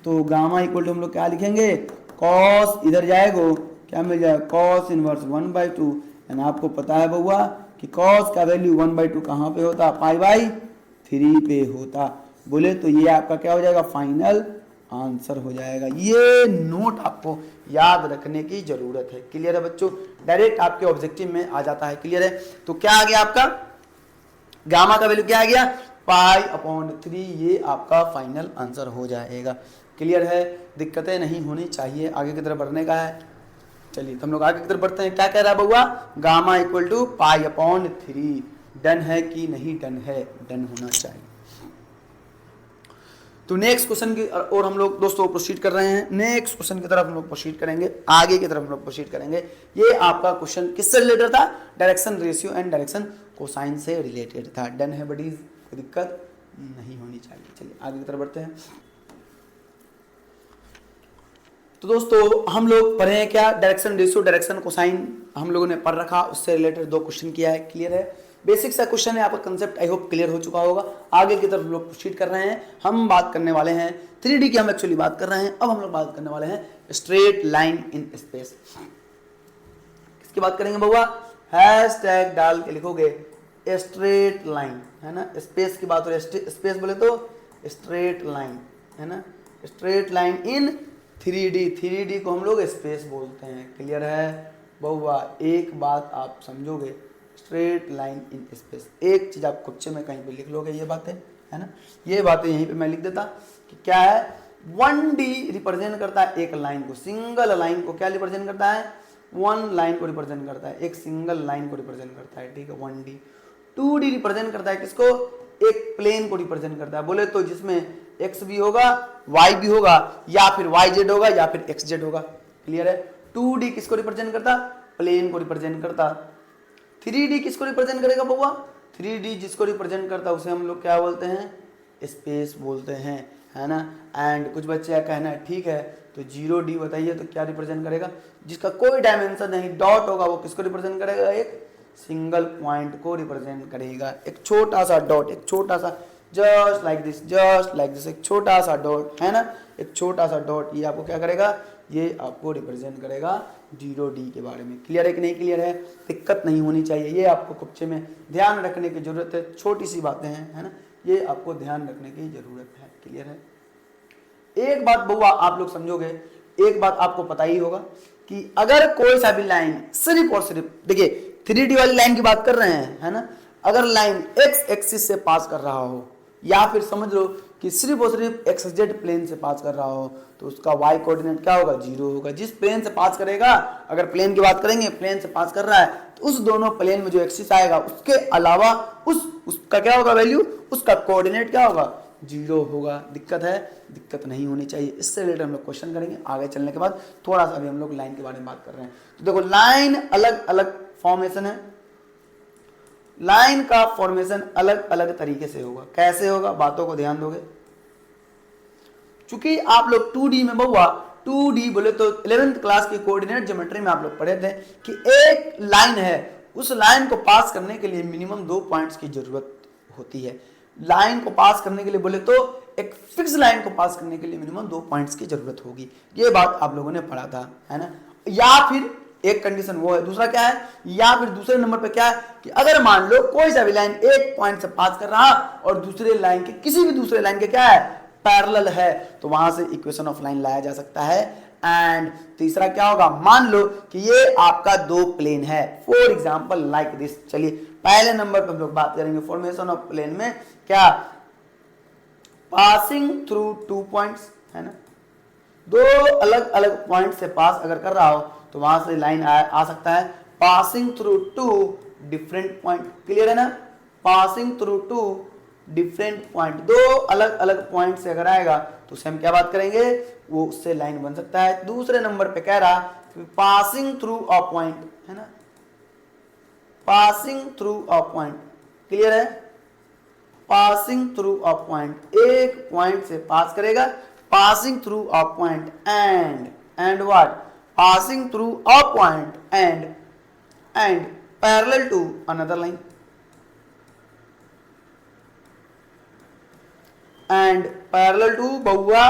तो गामा इक्वल टू हम लोग क्या लिखेंगे cos, इधर जाएगा क्या मिल जाएगा cos इनवर्स 1/2। एंड आपको पता है बउआ कि cos का वैल्यू 1/2 कहाँ पे होता पाई/3 पे होता, बोले तो ये आपका क्या हो जाएगा फाइनल आंसर हो जाएगा। ये नोट आपको याद रखने की जरूरत है। क्लियर है बच्चों, डायरेक्ट आपके ऑब्जेक्टिव में आ जाता है। क्लियर है। तो क्या आ गया आपका गामा का वैल्यू क्या आ गया पाई/3, ये आपका फाइनल आंसर हो जाएगा। क्लियर है, दिक्कतें नहीं होनी चाहिए, आगे की तरफ बढ़ने का है। चलिए तो हम लोग आगे की तरफ बढ़ते हैं। क्या कह रहा है बउआ गामा इक्वल टू पाई/3। डन है कि नहीं डन है, डन होना चाहिए। तो नेक्स्ट क्वेश्चन की और हम लोग दोस्तों प्रोसीड कर रहे हैं। नेक्स्ट क्वेश्चन की तरफ हम लोग प्रोसीड करेंगे, आगे की तरफ हम लोग प्रोसीड करेंगे। ये आपका क्वेश्चन किससे रिलेटेड था? Direction ratio and direction cosine से रिलेटेड था। डन है बडीज, कोई दिक्कत नहीं होनी चाहिए। चलिए आगे की तरफ बढ़ते हैं। तो दोस्तों हम लोग पढ़े हैं क्या? डायरेक्शन रेशियो, डायरेक्शन कोसाइन हम लोगों ने पढ़ रखा, उससे रिलेटेड 2 क्वेश्चन किया है। क्लियर है? बेसिक सा क्वेश्चन है, आपका कंसेप्ट आई होप क्लियर हो चुका होगा। आगे की तरफ लोग प्रोसीड कर रहे हैं। हम बात करने वाले हैं 3D की, हम एक्चुअली बात कर रहे हैं। अब हम लोग बात करने वाले हैं स्ट्रेट लाइन इन स्पेस। किसकी बात करेंगे बउआ? हैशटैग डाल के लिखोगे स्ट्रेट लाइन, है ना। स्पेस की बात हो रही है, स्पेस बोले तो स्ट्रेट लाइन, है ना। Straight line in 3D, 3D को हम लोग स्पेस बोलते हैं। क्लियर है बउआ? एक बात आप समझोगे, स्ट्रेट लाइन इन स्पेस, एक चीज आप कुच्चे में कहीं पे लिख लोगे, ये बातें, है ना। ये बातें यहीं पे मैं लिख देता कि क्या है, 1D रिप्रेजेंट करता है एक लाइन को, सिंगल लाइन को क्या रिप्रेजेंट करता है? 1 लाइन को रिप्रेजेंट करता है, एक सिंगल लाइन को रिप्रेजेंट करता है, ठीक है। 1D। 2D रिप्रेजेंट करता है किसको? एक प्लेन को रिप्रेजेंट करता है, बोले तो जिसमें एक्स भी होगा, वाई भी होगा, या फिर वाई जेड होगा, या फिर एक्स जेड होगा। क्लियर है? 2D किसको रिप्रेजेंट करता? प्लेन को रिप्रेजेंट करता। 3D किसको रिप्रेजेंट करेगा बउआ? 3D जिसको रिप्रेजेंट करता है उसे हम लोग क्या बोलते हैं? स्पेस बोलते हैं, है ना। एंड कुछ बच्चे का कहना है ठीक है, तो 0D बताइए तो क्या रिप्रेजेंट करेगा? जिसका कोई डायमेंशन नहीं, डॉट होगा, वो किसको रिप्रेजेंट करेगा? एक सिंगल पॉइंट को रिप्रेजेंट करेगा। एक छोटा सा डॉट, एक छोटा सा, जस्ट लाइक दिस, एक छोटा सा डॉट, है ना, एक छोटा सा डॉट, ये आपको क्या करेगा? ये आपको रिप्रेजेंट करेगा 0D के बारे में। क्लियर है कि नहीं क्लियर है? दिक्कत नहीं होनी चाहिए, ये आपको कच्चे में ध्यान रखने की जरूरत है। छोटी सी बातें हैं, है ना, ये आपको ध्यान रखने की जरूरत है। क्लियर है? एक बात बउआ आप लोग समझोगे, एक बात आपको पता ही होगा कि अगर कोई सा भी लाइन सिर्फ और सिर्फ, देखिए 3D वाली लाइन की बात कर रहे हैं, है ना, अगर लाइन एक्स एक्सिस से पास कर रहा हो, या फिर समझ लो कि सिर्फ और सिर्फ एक्स जेड प्लेन से पास कर रहा हो, तो उसका वाई कोऑर्डिनेट क्या होगा? 0 होगा। जिस प्लेन से पास करेगा, अगर प्लेन की बात करेंगे, प्लेन से पास कर रहा है, तो उस दोनों प्लेन में जो एक्सिस आएगा उसके अलावा उसका क्या होगा वैल्यू? उसका कोऑर्डिनेट क्या होगा? 0 होगा। दिक्कत है? दिक्कत नहीं होनी चाहिए। इससे रिलेटेड हम लोग क्वेश्चन करेंगे आगे चलने के बाद। थोड़ा सा अभी हम लोग लाइन के बारे में बात कर रहे हैं। तो देखो लाइन अलग अलग फॉर्मेशन है, लाइन का फॉर्मेशन अलग अलग तरीके से होगा। कैसे होगा? बातों को ध्यान दोगे। चूंकि आप लोग 2D में बउआ, 2D बोले तो 11th क्लास की कोऑर्डिनेट ज्योमेट्री में आप लोग पढ़े थे कि एक लाइन है, उस लाइन को पास करने के लिए मिनिमम 2 पॉइंट्स की जरूरत होती है। लाइन को पास करने के लिए बोले तो एक फिक्स लाइन को पास करने के लिए मिनिमम 2 पॉइंट्स की जरूरत होगी। ये बात आप लोगों ने पढ़ा था, है ना। या फिर एक कंडीशन वो है, दूसरा क्या है, या फिर दूसरे नंबर पे क्या है कि अगर मान लो कोई सा भी लाइन एक पॉइंट से पास कर रहा और दूसरे लाइन के किसी भी दूसरे लाइन के क्या है? पैरेलल है, तो वहां से इक्वेशन ऑफ लाइन लाया जा सकता है। एंड तीसरा क्या होगा? मान लो कि ये आपका 2 प्लेन है, फॉर एग्जांपल लाइक दिस। चलिए पहले नंबर पे हम लोग बात करेंगे फॉर्मेशन ऑफ प्लेन में क्या? पासिंग थ्रू 2 पॉइंट्स, है ना। 2 अलग अलग पॉइंट से पास अगर कर रहा हो तो वहां से लाइन आ सकता है passing through 2 different point. Clear है ना? पासिंग थ्रू 2 डिफरेंट पॉइंट, 2 अलग अलग पॉइंट से अगर आएगा तो उसे हम क्या बात करेंगे? वो उससे लाइन बन सकता है। दूसरे नंबर पे कह रहा पासिंग थ्रू अ पॉइंट, है ना, passing through a point. Clear है? पासिंग थ्रू अ पॉइंट, एक पॉइंट से पास करेगा, passing through a point and what? passing through a point and parallel to another line and parallel to बउआ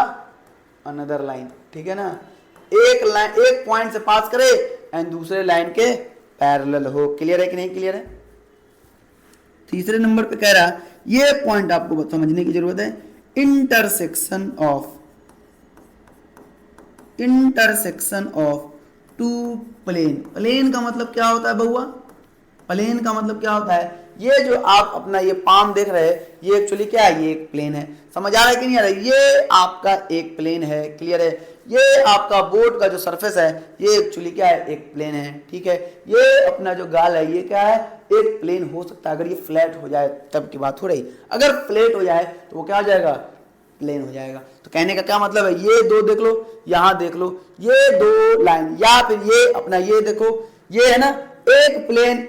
another line। ठीक है ना? एक लाइन एक पॉइंट से पास करे एंड दूसरे लाइन के पैरेलल हो। क्लियर है कि नहीं क्लियर है? तीसरे नंबर पे कह रहा ये पॉइंट आपको समझने की जरूरत है, इंटरसेक्शन ऑफ 2 प्लेन। प्लेन का मतलब क्या होता है बउआ? प्लेन का मतलब क्या होता है? ये जो आप अपना ये पाम देख रहे हैं, ये एक्चुअली क्या है? ये एक प्लेन है। समझ आ रहा है कि नहीं आ रहा है? ये आपका एक प्लेन है। क्लियर है? ये आपका बोर्ड का जो सरफेस है, ये एक्चुअली क्या है? एक प्लेन है। ठीक है? ये अपना जो गाल है, ये क्या है? एक प्लेन हो सकता है। अगर ये फ्लैट हो जाए तब की बात हो रही, अगर फ्लैट हो जाए तो वो क्या हो जाएगा? प्लेन हो जाएगा। तो कहने का क्या मतलब है, ये दो देख लो, यहाँ देख लो, ये दो लाइन, या फिर ये अपना ये देखो, ये है ना एक प्लेन,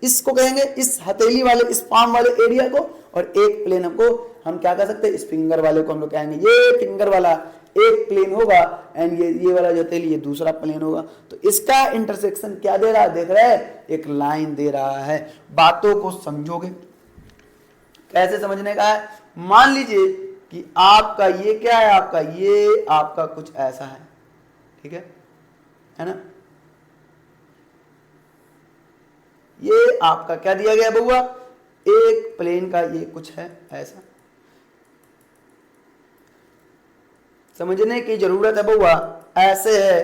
इसको कहेंगे इस हथेली वाले इस पाम वाले एरिया को, और एक प्लेन हमको हम क्या कर सकते हैं, इस फिंगर वाले को हम लोग कहेंगे ये फिंगर वाला एक प्लेन होगा, एंड ये वाला जो हथेली ये दूसरा प्लेन होगा। तो इसका इंटरसेक्शन क्या दे रहा है, देख रहे हैं, एक लाइन दे रहा है। बातों को समझोगे, कैसे समझने का है, मान लीजिए कि आपका ये क्या है, आपका ये आपका कुछ ऐसा है, ठीक है ना, ये आपका क्या दिया गया बउआ, एक प्लेन का ये कुछ है ऐसा। समझने की जरूरत है बउआ, ऐसे है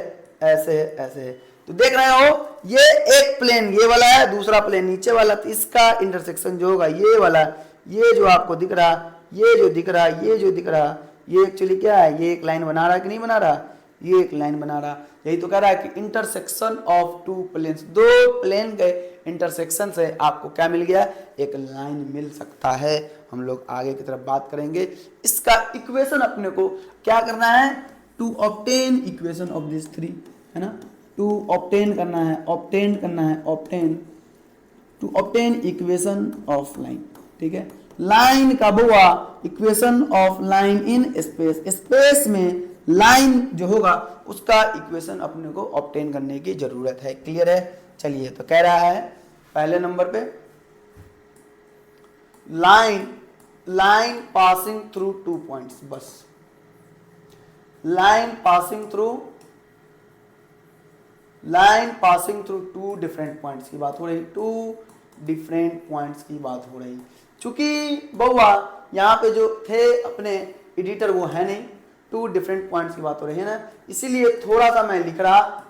ऐसे है ऐसे है। तो देख रहे हो ये एक प्लेन ये वाला है, दूसरा प्लेन नीचे वाला, तो इसका इंटरसेक्शन जो होगा ये वाला, ये जो आपको दिख रहा, ये जो दिख रहा, ये जो दिख रहा, ये एक्चुअली क्या है, ये एक लाइन बना रहा है कि नहीं बना रहा, ये एक लाइन बना रहा। यही तो कह रहा है कि इंटरसेक्शन ऑफ टू प्लेन्स, दो प्लेन के इंटरसेक्शन से आपको क्या मिल गया, एक लाइन मिल सकता है। हम लोग आगे की तरफ बात करेंगे। इसका इक्वेशन अपने को क्या करना है, to obtain equation of this three, है ना, टू ऑब्टेन करना है, ऑब्टेन करना है, obtain to obtain equation of line, ठीक है, लाइन का बुआ equation of line in space, space में लाइन जो होगा उसका इक्वेशन अपने को ऑब्टेन करने की जरूरत है। क्लियर है, चलिए। तो कह रहा है पहले नंबर पे line passing through two points, बस line passing through two different points की बात हो रही, टू डिफरेंट पॉइंट्स की बात हो रही। चूंकि बउआ यहाँ पे जो थे अपने एडिटर वो है नहीं, टू डिफरेंट पॉइंट्स की बात हो रही है ना, इसीलिए थोड़ा सा मैं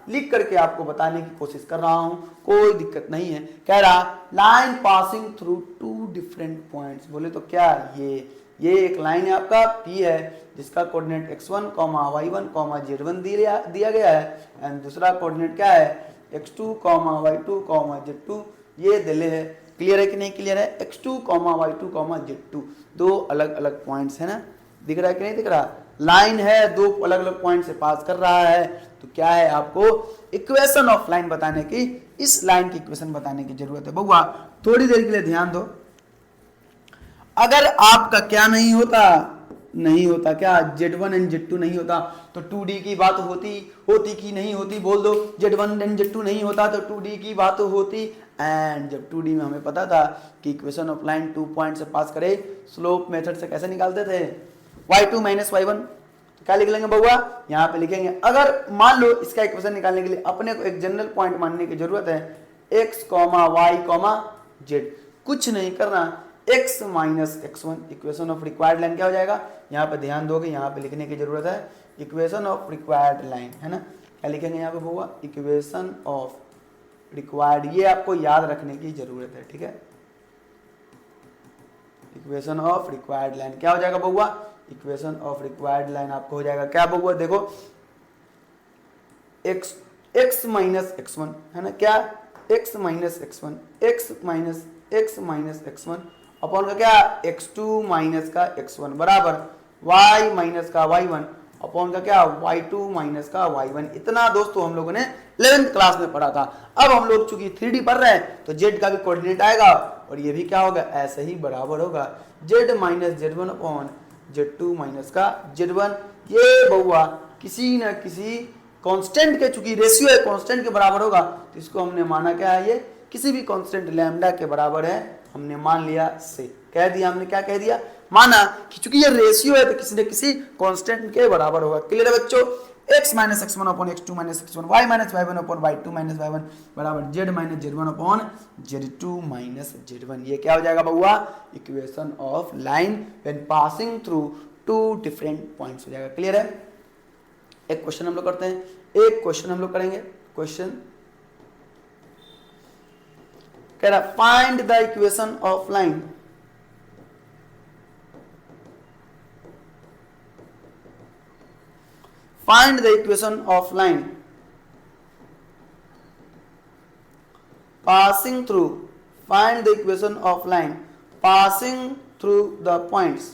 लिख करके आपको बताने की कोशिश कर रहा हूं, कोई दिक्कत नहीं है। कह रहा line passing through two different points, बोले तो क्या, ये एक लाइन है आपका P है जिसका कोऑर्डिनेट x1, y1, z1 दिया गया है, एंड दूसरा कोऑर्डिनेट क्या है x2, y2, z2 ये दिले है। क्लियर है कि नहीं क्लियर है, x2, y2, z2 दो अलग अलग पॉइंट्स है ना, दिख रहा है कि नहीं दिख रहा, लाइन है दो अलग अलग पॉइंट से पास कर रहा है। तो क्या है, आपको इक्वेशन ऑफ लाइन बताने की, इस लाइन की इक्वेशन बताने की जरूरत है। बउआ थोड़ी देर के लिए ध्यान दो, अगर आपका क्या नहीं होता क्या, Z1 एंड Z2 नहीं होता तो 2D की बात होती कि नहीं होती, बोल दो। Z1 एंड Z2 नहीं होता तो 2D की बात होती, एंड जब 2D में हमें पता था कि इक्वेशन ऑफ लाइन 2 पॉइंट से पास करे, स्लोप मेथड से कैसे निकालते थे, y2 माइनस y1, तो क्या लिख लेंगे बउआ, यहाँ पे लिखेंगे। अगर मान लो इसका इक्वेशन निकालने के लिए अपने को एक जनरल पॉइंट मानने की जरूरत है, x, y, z, कुछ नहीं करना, x minus x1, equation of required line क्या हो जाएगा, यहाँ पे ध्यान दोगे, यहाँ पे लिखने की जरूरत है इक्वेशन ऑफ रिक्वायर्ड लाइन, है ना, क्या लिखेंगे यहाँ पे बउआ, इक्वेशन ऑफ रिक्वायर्ड, ये आपको याद रखने की जरूरत है, ठीक है। इक्वेशन ऑफ रिक्वायर्ड लाइन क्या हो जाएगा बउआ, इक्वेशन ऑफ रिक्वायर्ड लाइन आपको हो जाएगा क्या बउआ, देखो x माइनस x1 है ना, क्या x minus x1, x minus x1 upon का क्या x2 माइनस का x1 बराबर y माइनस का y1 अपॉन का क्या y2 माइनस का y1। इतना दोस्तों हम लोगों ने 11th क्लास में पढ़ा था। अब हम लोग चूंकि 3D पढ़ रहे हैं तो z का भी कोऑर्डिनेट आएगा, और ये भी क्या होगा, ऐसे ही बराबर होगा z minus z1 upon z2 minus का z1। ये बउआ किसी न किसी कांस्टेंट के, चूंकि रेशियो है कांस्टेंट के बराबर होगा, तो इसको हमने माना क्या है, ये किसी भी कांस्टेंट लैम्डा के बराबर है, हमने मान लिया से, कह दिया हमने, क्या कह दिया, माना कि चूंकि ये रेशियो है तो किसी न किसी कांस्टेंट के बराबर होगा। क्लियर है बच्चों, x minus x1 upon x2 minus x1, y minus y1 upon y2 minus y1 बराबर z minus z1 upon z2 minus z1। ये क्या हो जाएगा बउआ, equation of line when passing through two different points हो जाएगा। क्लियर है, एक क्वेश्चन हम लोग करते हैं, एक क्वेश्चन हम लोग करेंगे। क्वेश्चन कह रहा find the equation of line, find the equation of line passing through, find the equation of line passing through the points,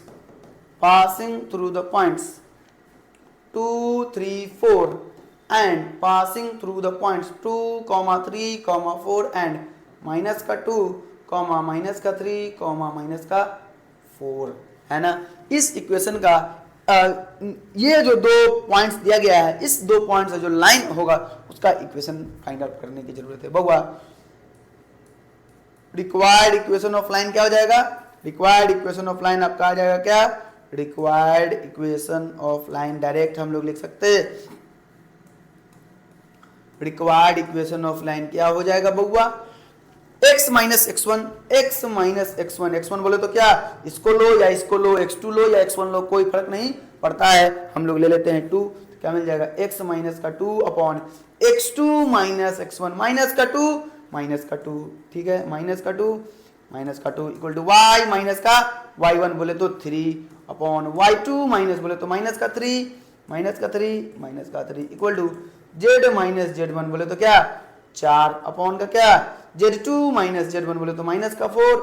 passing through the points 2, 3, 4 and passing through the points 2, 3, 4 and minus का 2, minus का 3, minus का 4 है ना। इस equation का ये जो दो पॉइंट्स दिया गया है, इस दो पॉइंट्स से जो लाइन होगा उसका इक्वेशन फाइंड आउट करने की जरूरत है बउआ। रिक्वायर्ड इक्वेशन ऑफ लाइन क्या हो जाएगा? रिक्वायर्ड इक्वेशन ऑफ लाइन आपका आ जाएगा क्या? Required equation of line direct हम लोग लिख सकते हैं। रिक्वायर्ड इक्वेशन ऑफ लाइन क्या हो जाएगा बउआ? x minus x1, x minus x1, x1 बोले तो क्या इसको लो या इसको लो, x2 लो या x1 लो, कोई फर्क नहीं पड़ता है। हम लोग ले लेते हैं 2, तो क्या मिल जाएगा? x माइनस का 2 upon x2 minus x1, minus का 2 माइनस का 2, ठीक है, माइनस का 2 माइनस का 2 इक्वल टू y माइनस का y1 बोले तो 3 अपॉन y2 माइनस बोले तो माइनस का 3 माइनस का 3 माइनस का 3 equal to z minus z1 बोले तो क्या 4 अपॉन का क्या z2 माइनस z1 बोले तो माइनस का 4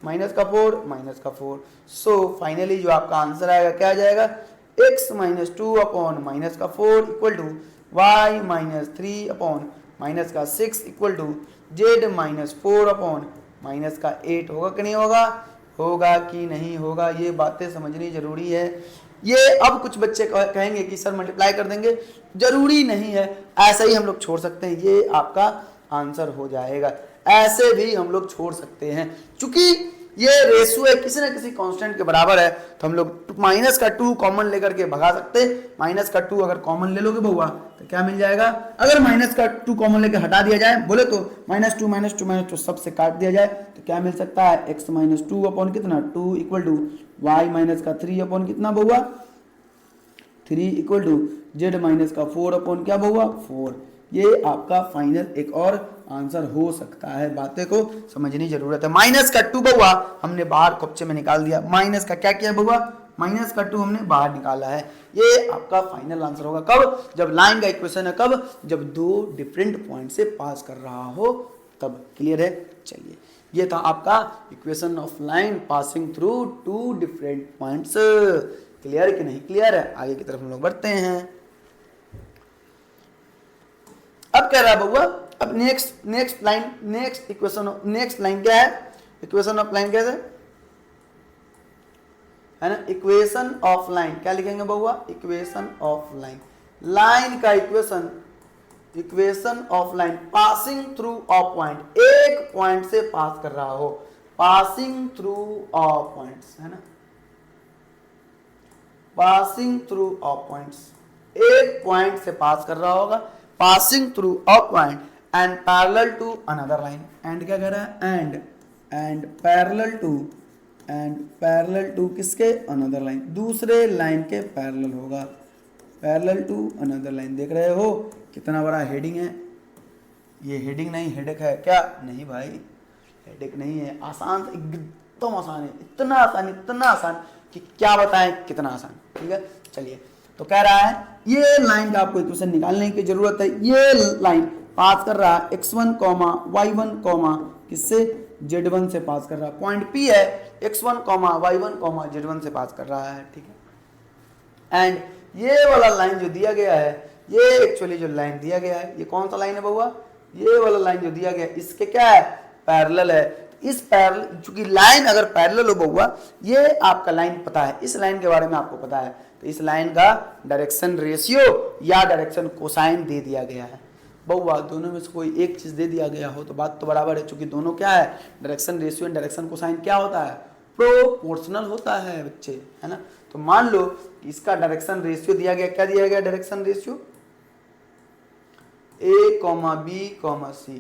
माइनस का 4 माइनस का 4। सो फाइनली जो आपका आंसर आएगा क्या आ जाएगा? x माइनस 2 अपॉन माइनस का 4 equal to y minus 3 upon minus का 6 equal to z minus 4 upon minus का 8। होगा कि नहीं होगा? होगा कि नहीं होगा? ये बातें समझनी जरूरी है। ये अब कुछ बच्चे कहेंगे कि सर मल्टीप्लाई कर देंगे, जरूरी नहीं है, ऐसा ही हम लोग छोड़ सकते हैं, ये आपका आंसर हो जाएगा। ऐसे भी हम लोग छोड़ सकते हैं, क्योंकि ये रेशियो है किसी ना किसी कांस्टेंट के बराबर है, तो हम लोग माइनस का 2 कॉमन लेकर के भगा सकते हैं। माइनस का 2 अगर कॉमन ले लोगे बउआ तो क्या मिल जाएगा? अगर माइनस का 2 कॉमन लेकर हटा दिया जाए बोले तो minus two minus two minus two सबसे काट दिया जाए तो क्या मिल सकता है? x माइनस 2 अपॉन कितना 2 इक्वल टू y माइनस का 3 अपॉन कितना बउआ 3 इक्वल टू z माइनस का 4 अपॉन क्या बउआ 4। ये आपका फाइनल एक और आंसर हो सकता है, बातें को समझनी जरूरत है। माइनस का 2 बउआ हमने बाहर कॉपचे में निकाल दिया, माइनस का क्या किया बउआ? माइनस का 2 हमने बाहर निकाला है। ये आपका फाइनल आंसर होगा कब? जब लाइन का इक्वेशन है, कब? जब दो डिफरेंट पॉइंट से पास कर रहा हो तब। क्लियर है? चलिए, ये था आपका equation of line passing through two different points. Clear कि नहीं क्लियर है? आगे की तरफ हम लोग बढ़ते हैं। अब क्या रहा बउआ? अब next line, next equation, next line क्या है? इक्वेशन ऑफ लाइन कैसे है ना? इक्वेशन ऑफ लाइन क्या लिखेंगे बउआ? इक्वेशन ऑफ लाइन, लाइन का equation, equation of line passing through a point, एक पॉइंट से पास कर रहा हो, पासिंग थ्रू अ पॉइंट्स है ना, पासिंग थ्रू अ पॉइंट्स, एक पॉइंट से पास कर रहा होगा, passing through a point and parallel to another line. And क्या कह रहा है? And parallel to, and parallel to किसके? अनदर लाइन, दूसरे लाइन के पैरेलल होगा, पैरेलल टू अनदर लाइन। देख रहे हो कितना बड़ा हेडिंग है? ये हेडिंग नहीं हेडेक है क्या? नहीं भाई, हेडेक नहीं है, आसान, एकदम आसान है, इतना आसान कि क्या बताएं कितना आसान। ठीक है, चलिए, तो कह रहा है ये लाइन का आपको इक्वेशन निकालने की जरूरत है। ये लाइन पास कर रहा है x1, y1, किससे? z1 से पास कर रहा है, पॉइंट P है, x1, y1, z1 से पास कर रहा है। ठीक है, एंड ये वाला लाइन जो दिया गया है, ये एक्चुअली जो लाइन दिया गया है, ये कौन सा लाइन है बउआ? ये वाला लाइन जो दिया गया है, इसके क्या है? पैरेलल है। इस पैरेलल, चूंकि लाइन अगर पैरेलल हो बउआ, ये आपका लाइन पता है, इस लाइन के बारे में आपको पता है, तो इस लाइन का डायरेक्शन रेशियो या डायरेक्शन कोसाइन दे दिया गया है बउआ। दोनों में से कोई एक चीज दे दिया गया हो तो बात तो बराबर है, चूंकि दोनों क्या है? Direction ratio and direction cosine क्या होता है? प्रोपोर्शनल होता है बच्चे, है ना। तो मान लो कि इसका डायरेक्शन रेशियो दिया गया, क्या दिया गया? Direction ratio a, b, c।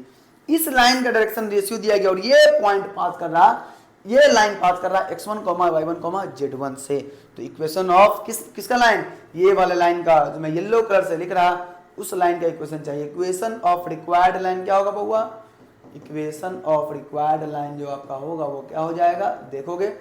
इस लाइन का डायरेक्शन रेशियो दिया गया और ये पॉइंट पास कर रहा, ये लाइन पास कर रहा है x1, y1, z1 से। तो इक्वेशन ऑफ किसका लाइन? ये वाले लाइन का, जो मैं येलो कलर से लिख रहा, उस लाइन का इक्वेशन चाहिए। इक्वेशन ऑफ रिक्वायर्ड लाइन क्या होगा बउआ? इक्वेशन ऑफ रिक्वायर्ड लाइन जो आपका होगा वो क्या हो जाएगा? देखोगे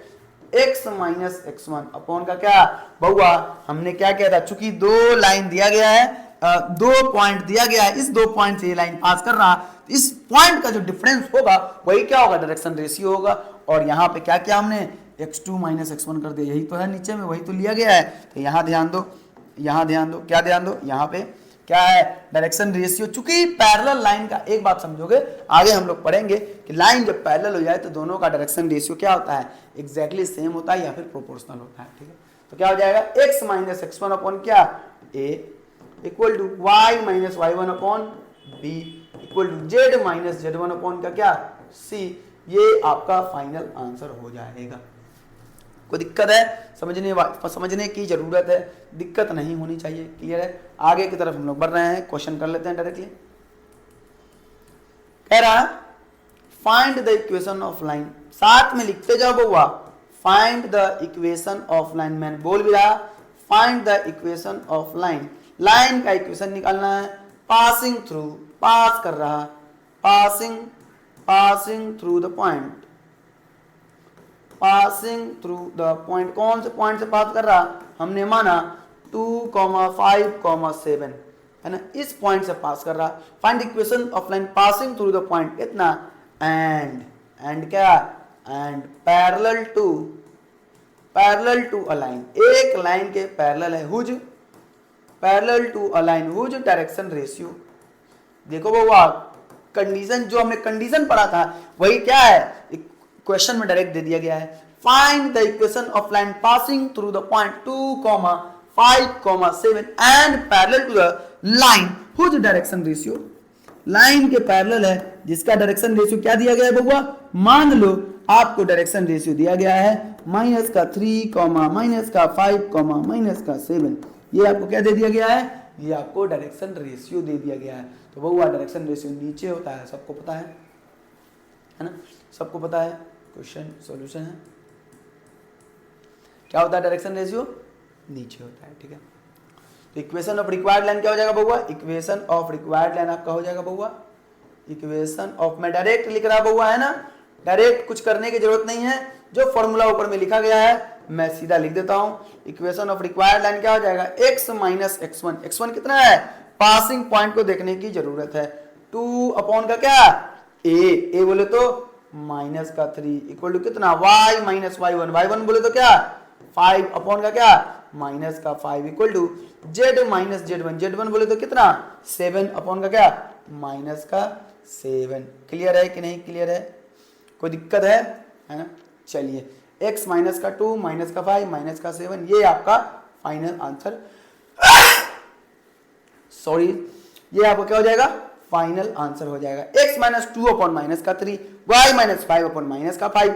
x माइनस x1 अपॉन का क्या बउआ? हमने क्या किया था, चूंकि दो लाइन दिया गया है, दो पॉइंट दिया गया है, इस दो पॉइंट से ये लाइन पास कर रहा, इस पॉइंट का जो डिफरेंस होगा वही क्या होगा? डायरेक्शन रेशियो होगा। और यहाँ पे क्या किया हमने? x2 माइनस x1 कर दिया, यही तो है नीचे में, वही तो लिया गया है। तो यहाँ ध्यान दो, यहाँ ध्यान दो, क्या ध्यान दो, यहाँ पे क्या है, डायरेक्शन रेशियो। चूंकि पैरेलल लाइन का एक बात समझोगे, आगे हम लोग पढ़ेंगे कि लाइन जब पैरेलल हो जाए तो दोनों का डायरेक्शन रेशियो क्या होता है, एग्जैक्टली सेम होता है या फिर प्रोपोर्शनल होता है। ठीक है, तो क्या हो जाएगा, x माइनस x1 अपॉन क्या, a equal to y minus y1 upon b equal to z minus z1 upon का क्या, c। ये आपका फाइनल आंसर हो जाएगा। कोई दिक्कत है, समझने की जरूरत है, दिक्कत नहीं होनी चाहिए। क्लियर है, आगे की तरफ हम लोग बढ़ रहे हैं, क्वेश्चन कर लेते हैं डायरेक्टली। कह रहा find the equation of line, साथ में लिखते जाओ बउआ, find the equation of line. मैंने बोल भी रहा find the equation of line, line का इक्वेशन निकालना है। पासिंग थ्रू, पास कर रहा, passing through the point, passing through the point, कौन से पॉइंट से पास कर रहा, हमने माना 2, 5, 7 है ना, इस पॉइंट से पास कर रहा। Find equation of line passing through the point इतना, एंड क्या, and parallel to a line, एक लाइन के पैरेलल है, whose parallel to a line whose direction ratio. देखो बउआ, कंडीशन जो हमने कंडीशन पढ़ा था वही क्या है, क्वेश्चन में डायरेक्ट दे दिया गया है। Find the equation of line passing through the point 2, 5, 7 and parallel to the line whose direction ratio, line के पैरेलल है जिसका डायरेक्शन रेशियो क्या दिया गया है बउआ, मान लो आपको डायरेक्शन रेशियो दिया गया है -3, -5, -7। ये आपको क्या दे दिया गया है, ये आपको डायरेक्शन रेशियो दे दिया गया है। तो बउआ डायरेक्शन रेशियो नीचे होता है, सबको पता है ना, सबको पता है। क्वेश्चन सॉल्यूशन है, क्या होता है डायरेक्शन रेशियो, नीचे होता है। ठीक है, तो इक्वेशन ऑफ रिक्वायर्ड लाइन क्या हो जाएगा बउआ, इक्वेशन ऑफ रिक्वायर्ड लाइन आपका हो जाएगा बउआ, इक्वेशन ऑफ, मैं डायरेक्ट लिख रहा बउआ है ना, डायरेक्ट कुछ करने की जरूरत नहीं है, जो फॉर्मूला ऊपर में लिखा गया है मैं सीधा लिख देता हूं। इक्वेशन ऑफ रिक्वायर्ड लाइन क्या हो जाएगा, x माइनस x1, x1 कितना है, पासिंग पॉइंट को देखने की जरूरत है, 2 अपॉन का क्या, a बोले तो माइनस का 3 इक्वल टू कितना, y माइनस y1 बोले तो क्या 5 अपॉन का क्या माइनस का 5 equal to z minus z1 बोले तो कितना 7 अपॉन का क्या माइनस का 7। क्लियर है कि नहीं, क्लियर है, कोई दिक्कत है ना। चलिए x माइनस का 2 माइनस का 5 माइनस का 7, ये आपका फाइनल आंसर सॉरी ये आपका क्या हो जाएगा, फाइनल आंसर हो जाएगा। x माइनस 2 अपॉन माइनस का 3, y माइनस 5 अपॉन माइनस का 5,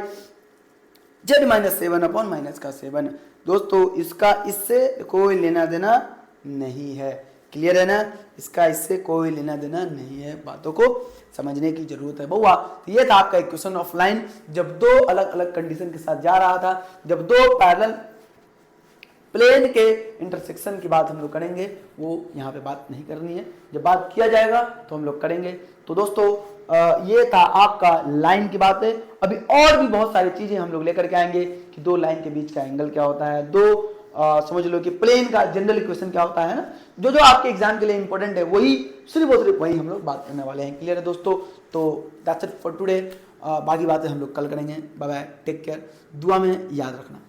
z माइनस 7 अपॉन माइनस का 7। दोस्तों इसका इससे कोई लेना देना नहीं है, क्लियर है ना, इसका इससे कोई लेना देना नहीं है, बातों को समझने की जरूरत है बउआ। तो ये था आपका इक्वेशन ऑफ लाइन, जब दो अलग अलग कंडीशन के साथ जा रहा था, जब दो पैरेलल प्लेन के इंटरसेक्शन की बात हम लोग करेंगे, वो यहाँ पे बात नहीं करनी है, जब बात किया जाएगा तो हम लोग करेंगे। तो दोस्तों ये था आपका लाइन की बात है। अभी और भी बहुत सारी चीजें हम लोग लेकर के आएंगे कि दो लाइन के बीच का एंगल क्या होता है, दो समझ लो कि प्लेन का जनरल इक्वेशन क्या होता है ना, जो जो आपके एग्जाम के लिए इंपॉर्टेंट है वही सिर्फ और सिर्फ वही हम लोग बात करने वाले हैं। क्लियर है दोस्तों, तो दैट्स इट फॉर टुडे, बाकी बातें हम लोग कल करेंगे। बाय बाय, टेक केयर, दुआ में याद रखना।